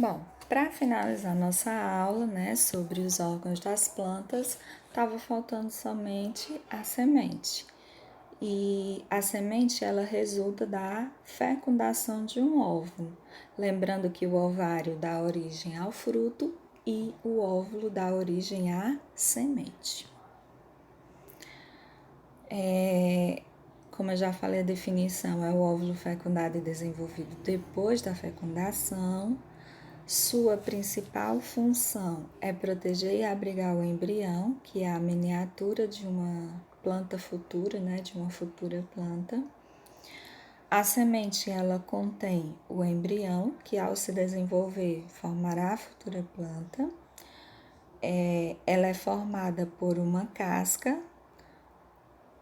Bom, para finalizar nossa aula, sobre os órgãos das plantas, estava faltando somente a semente. E a semente, ela resulta da fecundação de um óvulo. Lembrando que o ovário dá origem ao fruto e o óvulo dá origem à semente. Como eu já falei, a definição é o óvulo fecundado e desenvolvido depois da fecundação. Sua principal função é proteger e abrigar o embrião, que é a miniatura de uma planta futura, de uma futura planta. A semente, ela contém o embrião, que ao se desenvolver formará a futura planta. Ela é formada por uma casca,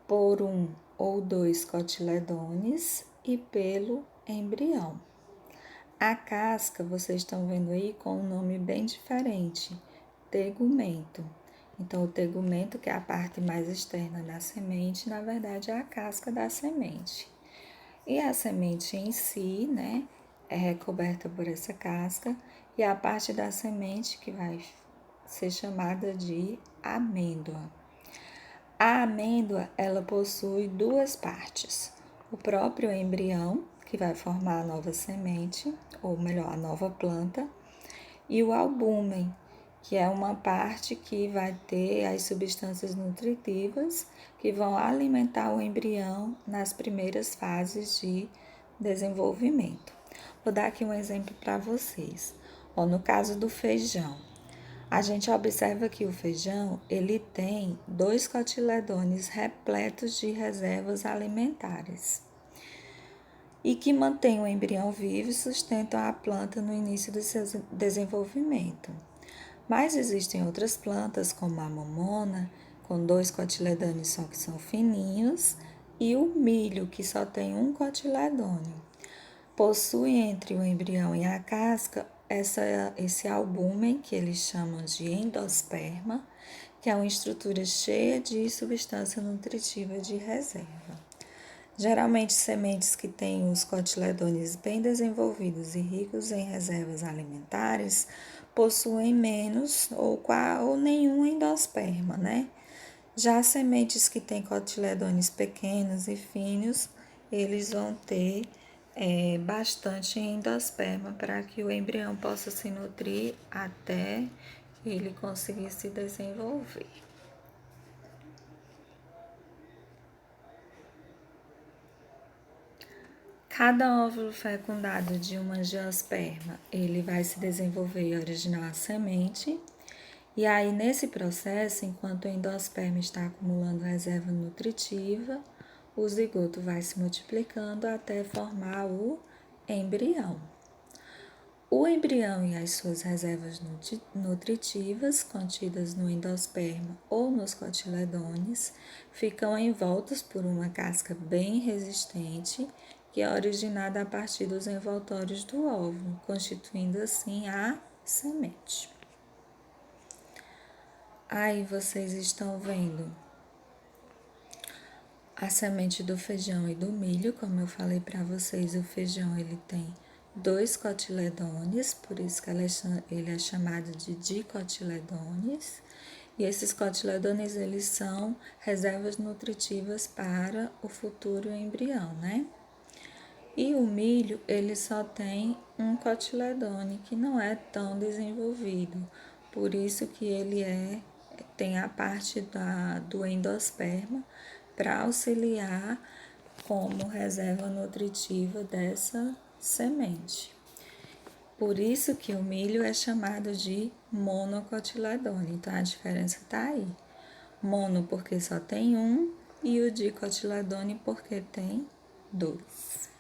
por um ou dois cotiledones e pelo embrião. A casca, vocês estão vendo aí com um nome bem diferente, tegumento. Então, o tegumento, que é a parte mais externa da semente, na verdade é a casca da semente. E a semente em si, é recoberta por essa casca, e a parte da semente que vai ser chamada de amêndoa. A amêndoa, ela possui duas partes. O próprio embrião, que vai formar a nova semente, ou melhor, a nova planta, e o albúmen, que é uma parte que vai ter as substâncias nutritivas que vão alimentar o embrião nas primeiras fases de desenvolvimento. Vou dar aqui um exemplo para vocês. No caso do feijão, a gente observa que o feijão, ele tem 2 cotiledones repletos de reservas alimentares e que mantêm o embrião vivo e sustentam a planta no início do seu desenvolvimento. Mas existem outras plantas, como a mamona, com 2 cotiledones só que são fininhos, e o milho, que só tem um cotiledone. Possui entre o embrião e a casca esse albúmen, que eles chamam de endosperma, que é uma estrutura cheia de substância nutritiva de reserva. Geralmente, sementes que têm os cotiledones bem desenvolvidos e ricos em reservas alimentares possuem menos ou nenhum endosperma, Já sementes que têm cotiledones pequenos e finos, eles vão ter bastante endosperma para que o embrião possa se nutrir até ele conseguir se desenvolver. Cada óvulo fecundado de uma angiosperma, ele vai se desenvolver e originar a semente. E aí, nesse processo, enquanto o endosperma está acumulando reserva nutritiva, o zigoto vai se multiplicando até formar o embrião. O embrião e as suas reservas nutritivas, contidas no endosperma ou nos cotiledones, ficam envoltos por uma casca bem resistente, que é originada a partir dos envoltórios do óvulo, constituindo assim a semente. Aí vocês estão vendo a semente do feijão e do milho, como eu falei para vocês, o feijão ele tem 2 cotiledones, por isso que ele é chamado de dicotiledones. E esses cotiledones, eles são reservas nutritivas para o futuro embrião, E o milho, ele só tem um cotiledone, que não é tão desenvolvido, por isso que ele tem a parte do endosperma para auxiliar como reserva nutritiva dessa semente. Por isso que o milho é chamado de monocotiledone. Então, a diferença está aí. Mono porque só tem um e o dicotiledone porque tem 2.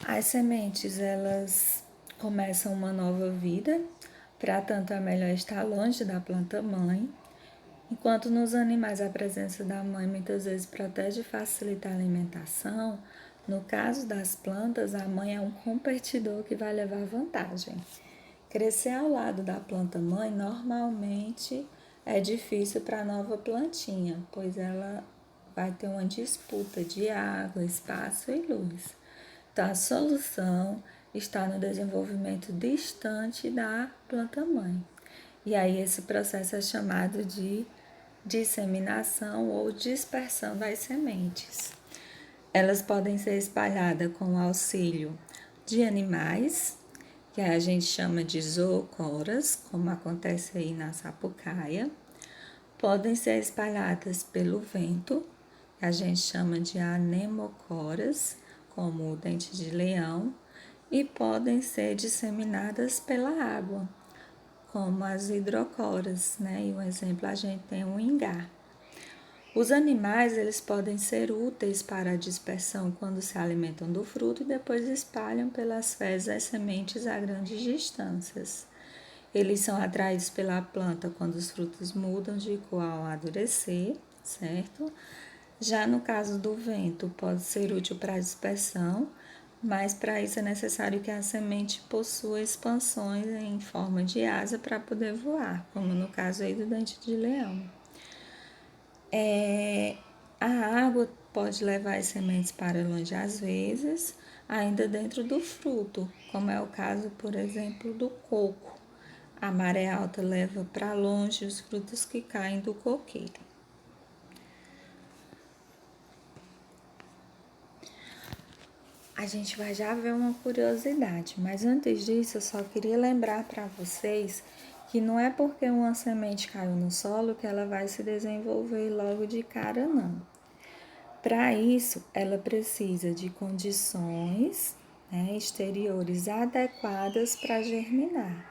As sementes, elas começam uma nova vida, para tanto é melhor estar longe da planta mãe. Enquanto nos animais a presença da mãe muitas vezes protege e facilita a alimentação, no caso das plantas, a mãe é um competidor que vai levar vantagem. Crescer ao lado da planta mãe normalmente é difícil para a nova plantinha, pois ela vai ter uma disputa de água, espaço e luz. Então, a solução está no desenvolvimento distante da planta-mãe. E aí esse processo é chamado de disseminação ou dispersão das sementes. Elas podem ser espalhadas com o auxílio de animais, que a gente chama de zoocoras, como acontece aí na sapucaia. Podem ser espalhadas pelo vento, que a gente chama de anemocoras, como o dente de leão, e podem ser disseminadas pela água, como as hidrocoras, né? E um exemplo a gente tem o ingá. Os animais, eles podem ser úteis para a dispersão quando se alimentam do fruto e depois espalham pelas fezes as sementes a grandes distâncias. Eles são atraídos pela planta quando os frutos mudam de cor ao amadurecer, certo? Já no caso do vento, pode ser útil para a dispersão, mas para isso é necessário que a semente possua expansões em forma de asa para poder voar, como no caso aí do dente de leão. A água pode levar as sementes para longe às vezes, ainda dentro do fruto, como é o caso, por exemplo, do coco. A maré alta leva para longe os frutos que caem do coqueiro. A gente vai já ver uma curiosidade, mas antes disso eu só queria lembrar para vocês que não é porque uma semente caiu no solo que ela vai se desenvolver logo de cara, não. Para isso, ela precisa de condições, né, exteriores adequadas para germinar.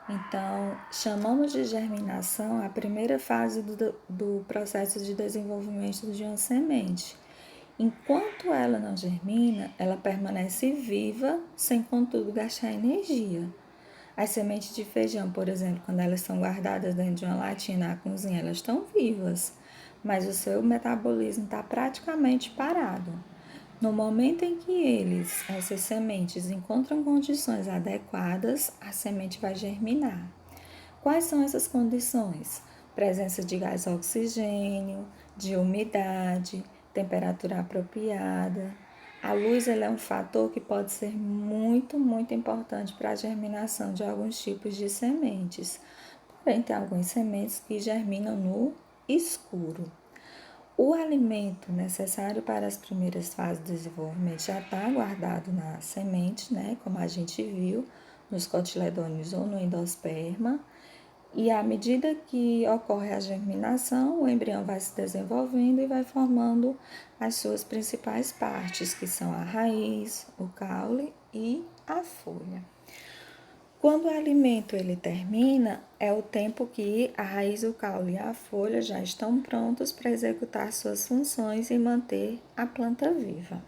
Então, chamamos de germinação a primeira fase do processo de desenvolvimento de uma semente. Enquanto ela não germina, ela permanece viva, sem contudo gastar energia. As sementes de feijão, por exemplo, quando elas são guardadas dentro de uma latinha na cozinha, elas estão vivas, mas o seu metabolismo está praticamente parado. No momento em que essas sementes, encontram condições adequadas, a semente vai germinar. Quais são essas condições? Presença de gás oxigênio, de umidade, temperatura apropriada. A luz é um fator que pode ser muito importante para a germinação de alguns tipos de sementes. Porém, tem algumas sementes que germinam no escuro. O alimento necessário para as primeiras fases do desenvolvimento já está guardado na semente, né? Como a gente viu nos cotiledôneos ou no endosperma. E à medida que ocorre a germinação, o embrião vai se desenvolvendo e vai formando as suas principais partes, que são a raiz, o caule e a folha. Quando o alimento ele termina, é o tempo que a raiz, o caule e a folha já estão prontos para executar suas funções e manter a planta viva.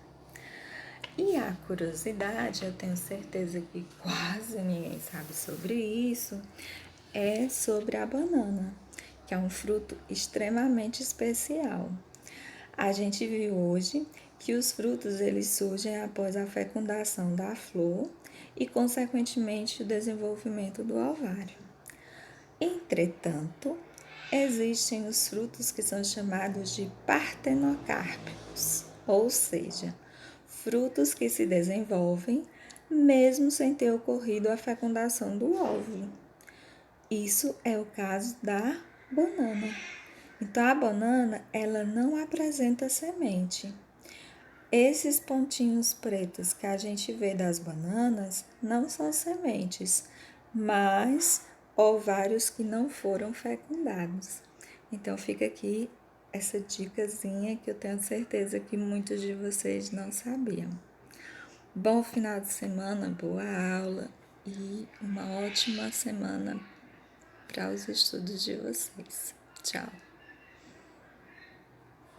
E a curiosidade, eu tenho certeza que quase ninguém sabe sobre isso, é sobre a banana, que é um fruto extremamente especial. A gente viu hoje que os frutos eles surgem após a fecundação da flor e, consequentemente, o desenvolvimento do ovário. Entretanto, existem os frutos que são chamados de partenocárpicos, ou seja, frutos que se desenvolvem mesmo sem ter ocorrido a fecundação do óvulo. Isso é o caso da banana. Então, a banana, ela não apresenta semente. Esses pontinhos pretos que a gente vê das bananas não são sementes, mas ovários que não foram fecundados. Então, fica aqui essa dicasinha que eu tenho certeza que muitos de vocês não sabiam. Bom final de semana, boa aula e uma ótima semana para os estudos de vocês. Tchau!